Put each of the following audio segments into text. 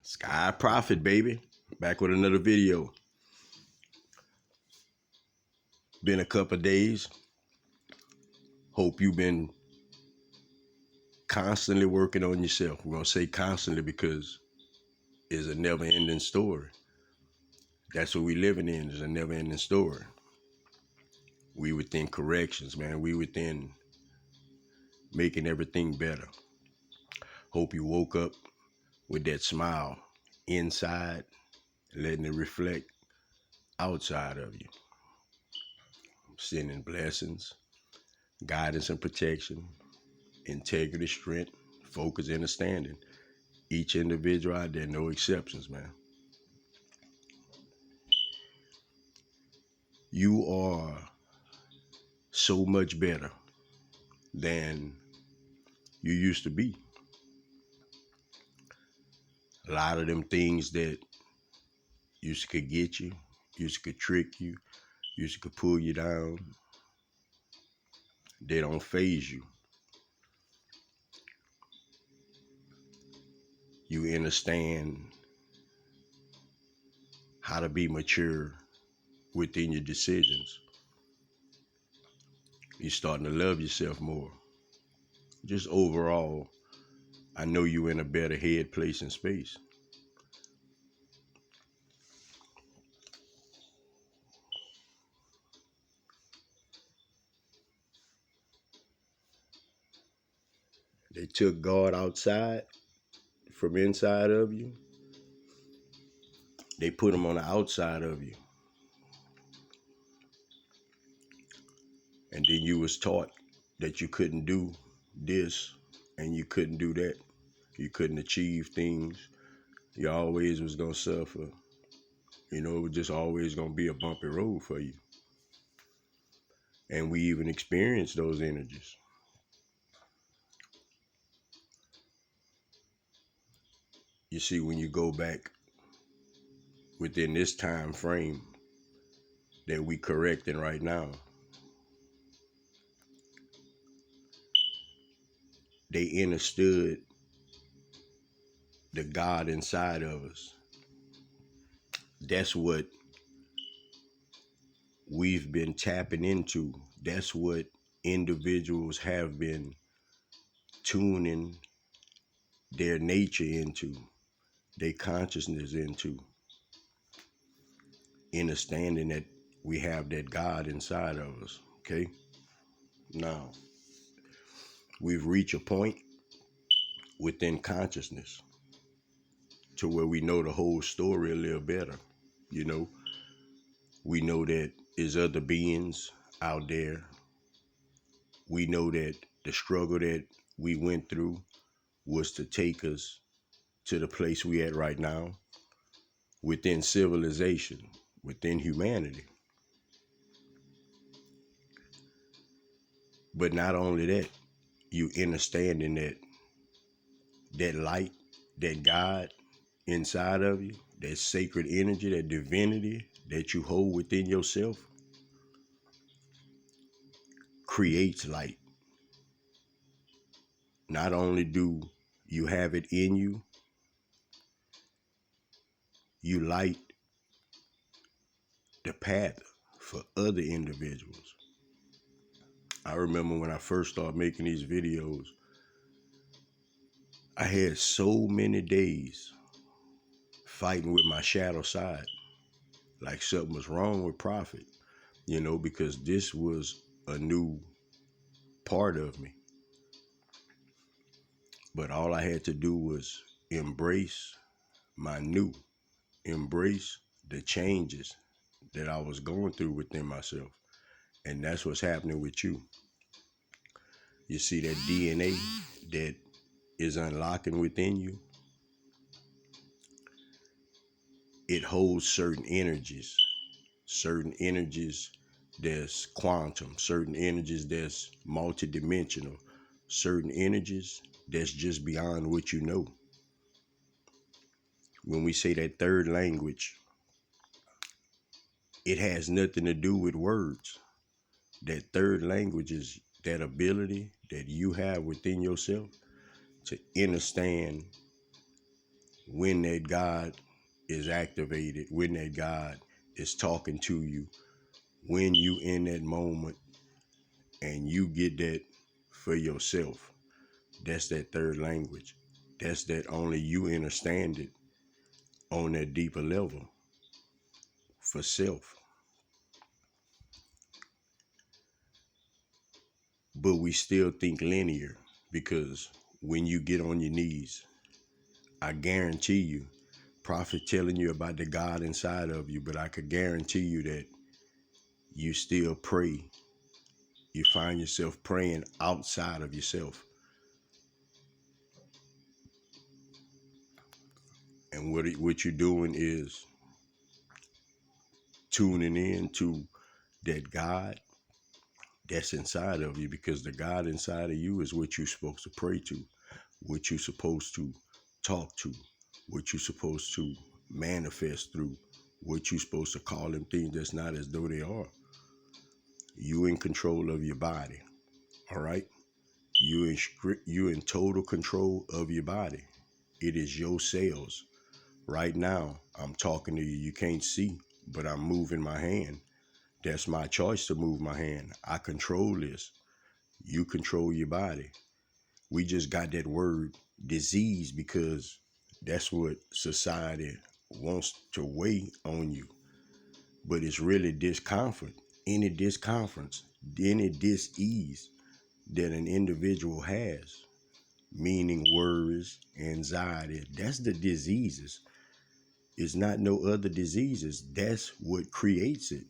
Sky Prophet, baby. Back with another video. Been a couple days. Hope you've been constantly working on yourself. We're going to say constantly because it's a never-ending story. That's what we living in, is a never-ending story. We within corrections, man. We within making everything better. Hope you woke up with that smile inside, letting it reflect outside of you. Sending blessings, guidance and protection, integrity, strength, focus, understanding. Each individual out there, no exceptions, man. You are so much better than you used to be. A lot of them things that used to get you, used to trick you, used to pull you down, they don't phase you. You understand how to be mature within your decisions. You're starting to love yourself more. Just overall, I know you're in a better head, place, and space. They took God outside from inside of you. They put him on the outside of you. And then you was taught that you couldn't do this and you couldn't do that. You couldn't achieve things. You always was going to suffer. You know, it was just always going to be a bumpy road for you. And we even experienced those energies. You see, when you go back within this time frame that we correcting right now, they understood the God inside of us. That's what we've been tapping into. That's what individuals have been tuning their nature into, their consciousness into, understanding that we have that God inside of us, okay? Now, we've reached a point within consciousness to where we know the whole story a little better, you know? We know that there's other beings out there. We know that the struggle that we went through was to take us to the place we at right now within civilization, within humanity. But not only that, you understanding that light, that God inside of you, that sacred energy, that divinity that you hold within yourself creates light. Not only do you have it in you, you light the path for other individuals. I remember when I first started making these videos, I had so many days fighting with my shadow side. Like something was wrong with Prophet, you know, because this was a new part of me. But all I had to do was embrace my new, embrace the changes that I was going through within myself. And that's what's happening with you. You see that DNA that is unlocking within you, it holds certain energies that's quantum, certain energies that's multidimensional, certain energies that's just beyond what you know. When we say that third language, it has nothing to do with words. That third language is that ability that you have within yourself to understand when that God is activated, when that God is talking to you, when you in that moment and you get that for yourself, that's that third language. That's that only you understand it on that deeper level for self. But we still think linear because when you get on your knees, I guarantee you, prophet telling you about the God inside of you, but I could guarantee you that you still pray. You find yourself praying outside of yourself. And what you're doing is tuning in to that God that's inside of you, because the God inside of you is what you're supposed to pray to, what you're supposed to talk to, what you're supposed to manifest through, what you're supposed to call them things that's not as though they are. You in control of your body, all right? You in total control of your body. It is your cells. Right now, I'm talking to you. You can't see, but I'm moving my hand. That's my choice to move my hand. I control this. You control your body. We just got that word disease because that's what society wants to weigh on you. But it's really discomfort. Any discomfort, any dis-ease that an individual has, meaning worries, anxiety, that's the diseases. It's not no other diseases. That's what creates it.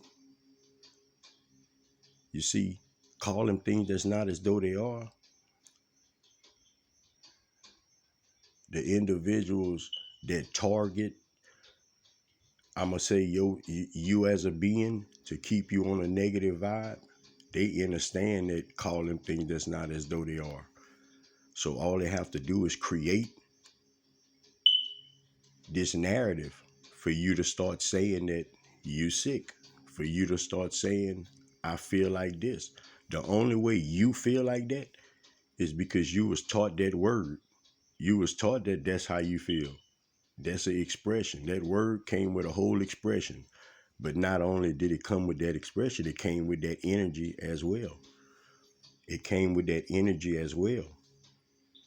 You see, calling things that's not as though they are, the individuals that target, I'm going to say you as a being to keep you on a negative vibe, they understand that calling things that's not as though they are. So all they have to do is create this narrative for you to start saying that you sick, for you to start saying, I feel like this. The only way you feel like that is because you was taught that word. You was taught that that's how you feel. That's an expression. That word came with a whole expression. But not only did it come with that expression, it came with that energy as well. It came with that energy as well.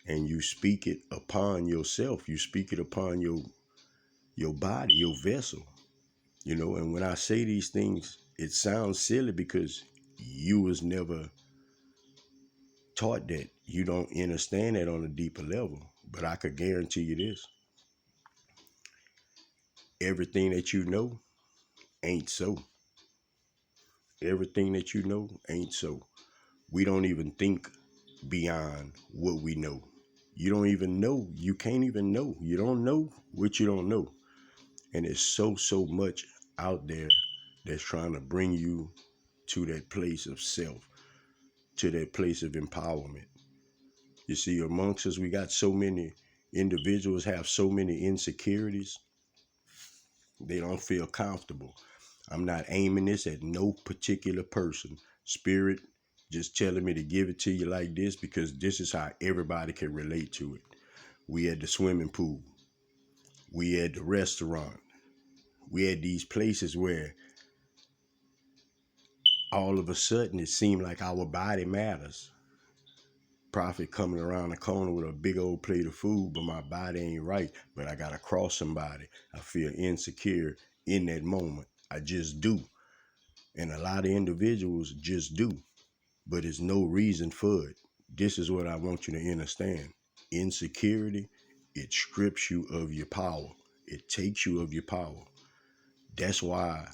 And you speak it upon yourself. You speak it upon your body, your vessel. You know, and when I say these things, it sounds silly because you was never taught that. You don't understand that on a deeper level. But I could guarantee you this. Everything that you know ain't so. Everything that you know ain't so. We don't even think beyond what we know. You don't even know. You can't even know. You don't know what you don't know. And it's so much out there that's trying to bring you to that place of self, to that place of empowerment. You see, amongst us, we got so many individuals have so many insecurities. They don't feel comfortable. I'm not aiming this at no particular person. Spirit just telling me to give it to you like this because this is how everybody can relate to it. We at the swimming pool. We at the restaurant. We at these places where all of a sudden it seemed like our body matters. Prophet coming around the corner with a big old plate of food, but my body ain't right. But I gotta cross somebody. I feel insecure in that moment. I just do. And a lot of individuals just do. But there's no reason for it. This is what I want you to understand. Insecurity, it strips you of your power. It takes you of your power. That's why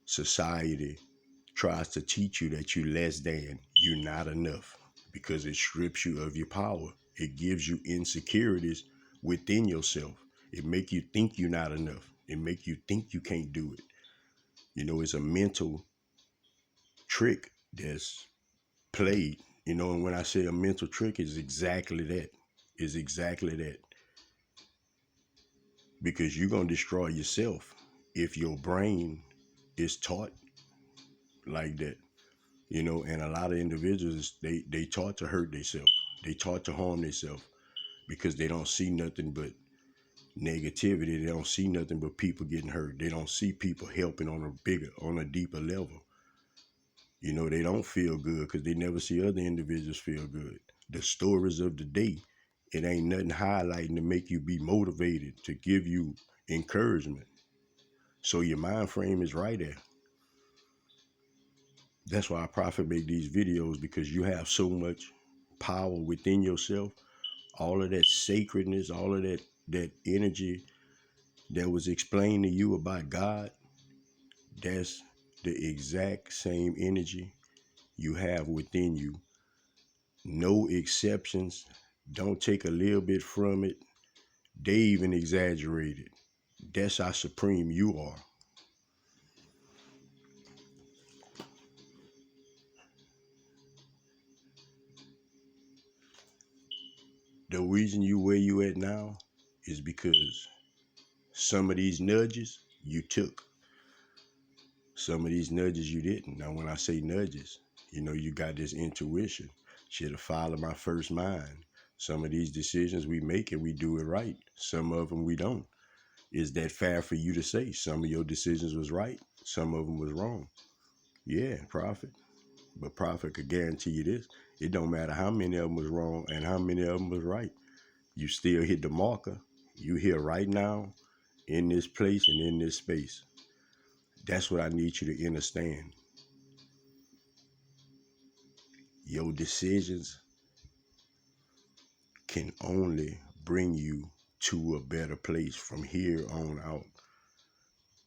society tries to teach you that you're less than, you're not enough, because it strips you of your power. It gives you insecurities within yourself. It make you think you're not enough. It make you think you can't do it. You know, it's a mental trick that's played. You know, and when I say a mental trick, it's exactly that. It's exactly that. Because you're going to destroy yourself if your brain is taught like that. You know, and a lot of individuals, they taught to hurt themselves. They taught to harm themselves because they don't see nothing but negativity. They don't see nothing but people getting hurt. They don't see people helping on a deeper level. You know, they don't feel good because they never see other individuals feel good. The stories of the day, it ain't nothing highlighting to make you be motivated, to give you encouragement. So your mind frame is right there. That's why Prophet make these videos, because you have so much power within yourself. All of that sacredness, all of that energy that was explained to you about God, that's the exact same energy you have within you. No exceptions. Don't take a little bit from it. They even exaggerated. That's how supreme you are. The reason you where you at now is because some of these nudges you took. Some of these nudges you didn't. Now, when I say nudges, you know, you got this intuition. Should have followed my first mind. Some of these decisions we make and we do it right. Some of them we don't. Is that fair for you to say? Some of your decisions was right. Some of them was wrong. Yeah, Prophet. But Prophet could guarantee you this. It don't matter how many of them was wrong and how many of them was right. You still hit the marker. You here right now in this place and in this space. That's what I need you to understand. Your decisions can only bring you to a better place from here on out.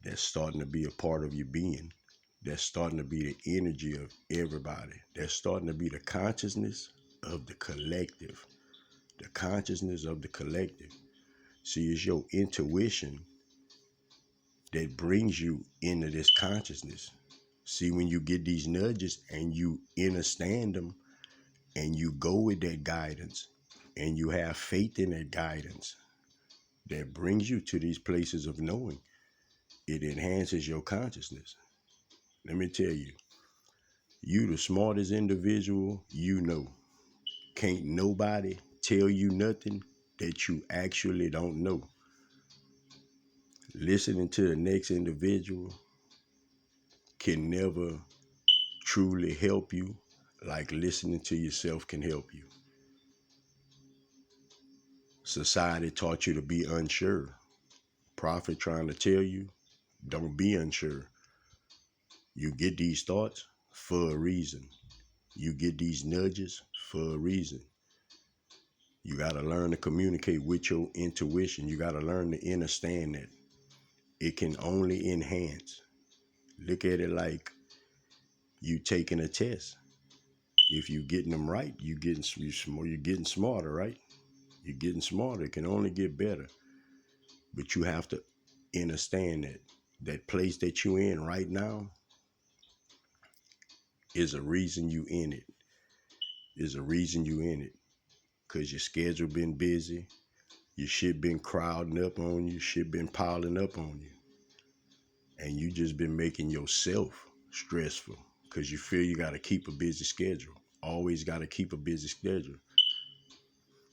That's starting to be a part of your being. That's starting to be the energy of everybody. That's starting to be the consciousness of the collective. The consciousness of the collective. See, it's your intuition that brings you into this consciousness. See, when you get these nudges and you understand them and you go with that guidance and you have faith in that guidance that brings you to these places of knowing, it enhances your consciousness. Let me tell you, you the smartest individual you know. Can't nobody tell you nothing that you actually don't know. Listening to the next individual can never truly help you like listening to yourself can help you. Society taught you to be unsure. Prophet trying to tell you, don't be unsure. You get these thoughts for a reason. You get these nudges for a reason. You got to learn to communicate with your intuition. You got to learn to understand that it can only enhance. Look at it like you taking a test. If you getting them right, you're getting smarter, right? You're getting smarter. It can only get better. But you have to understand that that place that you in right now is a reason you in it. Is a reason you in it. Because your schedule been busy. Your shit been crowding up on you. Shit been piling up on you. And you just been making yourself stressful. Because you feel you got to keep a busy schedule. Always got to keep a busy schedule.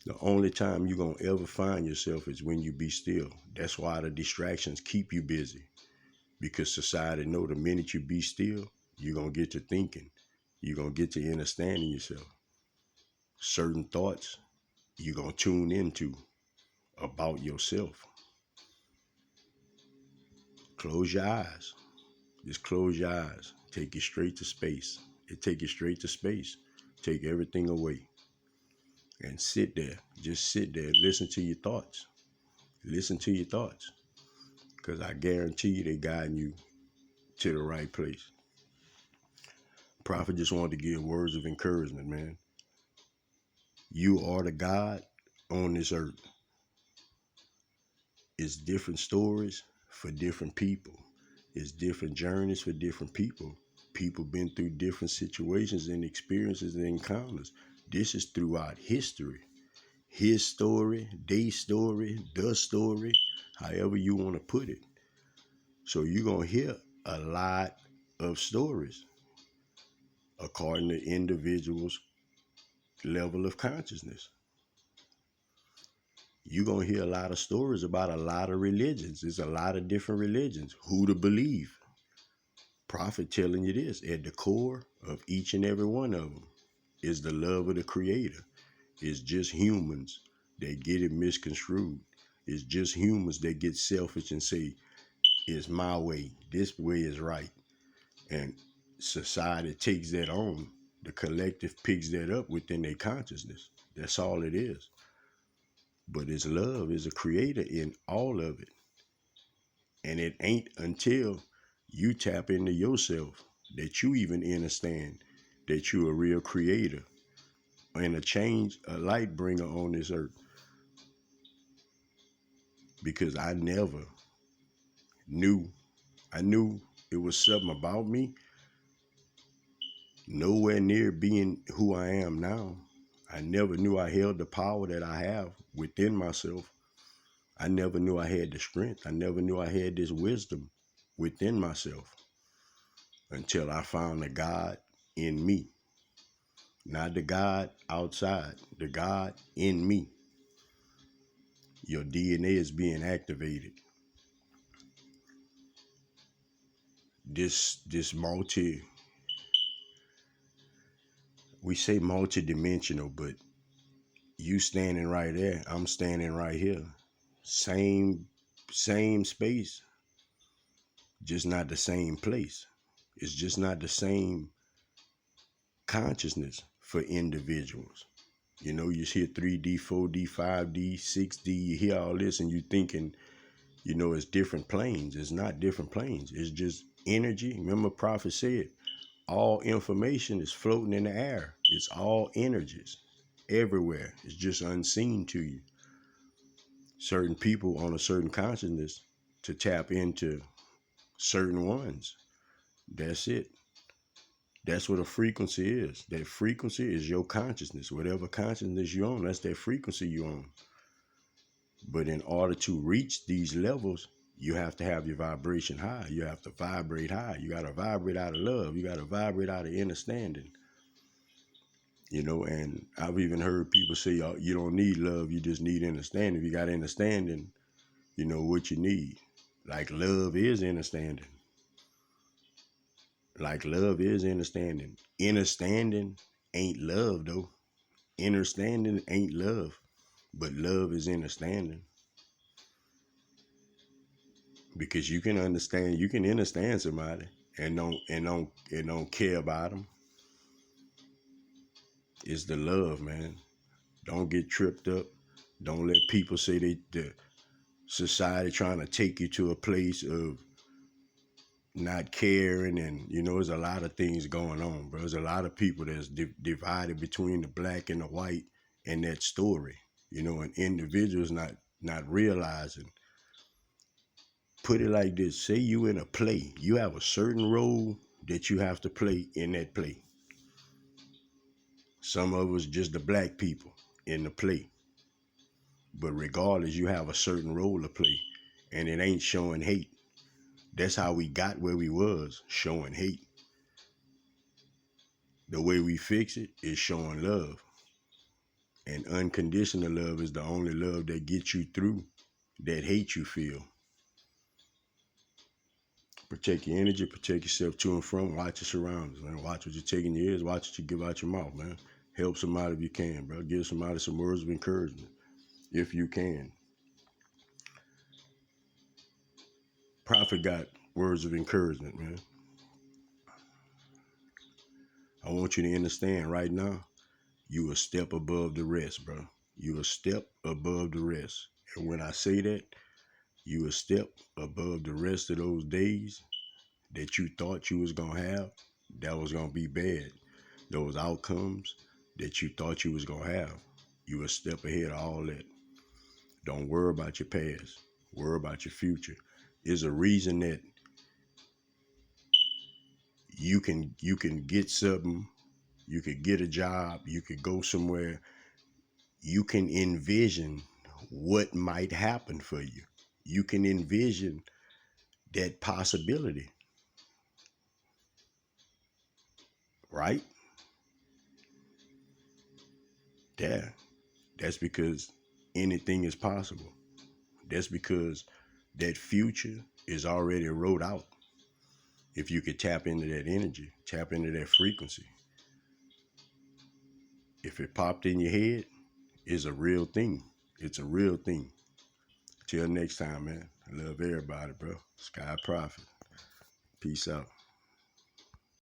The only time you're going to ever find yourself is when you be still. That's why the distractions keep you busy. Because society know the minute you be still, you're going to get to thinking. You're going to get to understanding yourself. Certain thoughts you're going to tune into about yourself. Close your eyes. Just close your eyes. Take it straight to space. Take it straight to space. Take everything away. And sit there. Just sit there. Listen to your thoughts. Listen to your thoughts. Because I guarantee you they're guiding you to the right place. Prophet just wanted to give words of encouragement, man. You are the God on this earth. It's different stories for different people. It's different journeys for different people. People been through different situations and experiences and encounters. This is throughout history. His story, their story, the story, however you want to put it. So you're going to hear a lot of stories according to individuals' level of consciousness. you're going to hear a lot of stories about a lot of religions. There's a lot of different religions. Who to believe? Prophet telling you this. At the core of each and every one of them is the love of the Creator. It's just humans that get it misconstrued. It's just humans that get selfish and say, it's my way. This way is right. And society takes that on. The collective picks that up within their consciousness. That's all it is. But it's love, is a creator in all of it. And it ain't until you tap into yourself that you even understand that you're a real creator and a light bringer on this earth. Because I never knew, I knew it was something about me, nowhere near being who I am now. I never knew I held the power that I have within myself. I never knew I had the strength. I never knew I had this wisdom within myself until I found the God in me. Not the God outside, the God in me. Your DNA is being activated. This we say multi-dimensional, but you standing right there, I'm standing right here. Same space, just not the same place. It's just not the same consciousness for individuals. You know, you hear 3D, 4D, 5D, 6D, you hear all this and you thinking, you know, it's different planes. It's not different planes. It's just energy. Remember Prophet said, all information is floating in the air. It's all energies everywhere. It's just unseen to you. Certain people on a certain consciousness to tap into certain ones. That's it. That's what a frequency is. That frequency is your consciousness. Whatever consciousness you're on, that's that frequency you're on. But in order to reach these levels, you have to have your vibration high. You have to vibrate high. You got to vibrate out of love. You got to vibrate out of understanding. You know, and I've even heard people say, oh, you don't need love. You just need understanding. If you got understanding, you know what you need. Like love is understanding. Like love is understanding. Understanding ain't love though. Understanding ain't love, but love is understanding. Because you can understand somebody and don't care about them. It's the love, man. Don't get tripped up. Don't let people say the society trying to take you to a place of not caring, and you know, there's a lot of things going on, bro. There's a lot of people that's divided between the black and the white in that story, you know, and individuals not realizing. Put it like this: say you in a play, you have a certain role that you have to play in that play. Some of us just the black people in the play, but regardless, you have a certain role to play, and it ain't showing hate. That's how we got where we was, showing hate. The way we fix it is showing love. And unconditional love is the only love that gets you through that hate you feel. Protect your energy, protect yourself to and from, watch your surroundings, man. Watch what you take in your ears, watch what you give out your mouth, man. Help somebody if you can, bro. Give somebody some words of encouragement if you can. Prophet got words of encouragement, man. I want you to understand right now, you a step above the rest, bro. You a step above the rest. And when I say that, you a step above the rest of those days that you thought you was gonna have, that was gonna be bad. Those outcomes that you thought you was gonna have, you a step ahead of all that. Don't worry about your past. Worry about your future. There's a reason that you can get something, you could get a job, you could go somewhere, you can envision what might happen for you. You can envision that possibility, right? Yeah, that's because anything is possible. That's because that future is already wrote out. If you could tap into that energy, tap into that frequency, if it popped in your head, it's a real thing. It's a real thing. Till next time, man. I love everybody, bro. Sky Prophet. Peace out.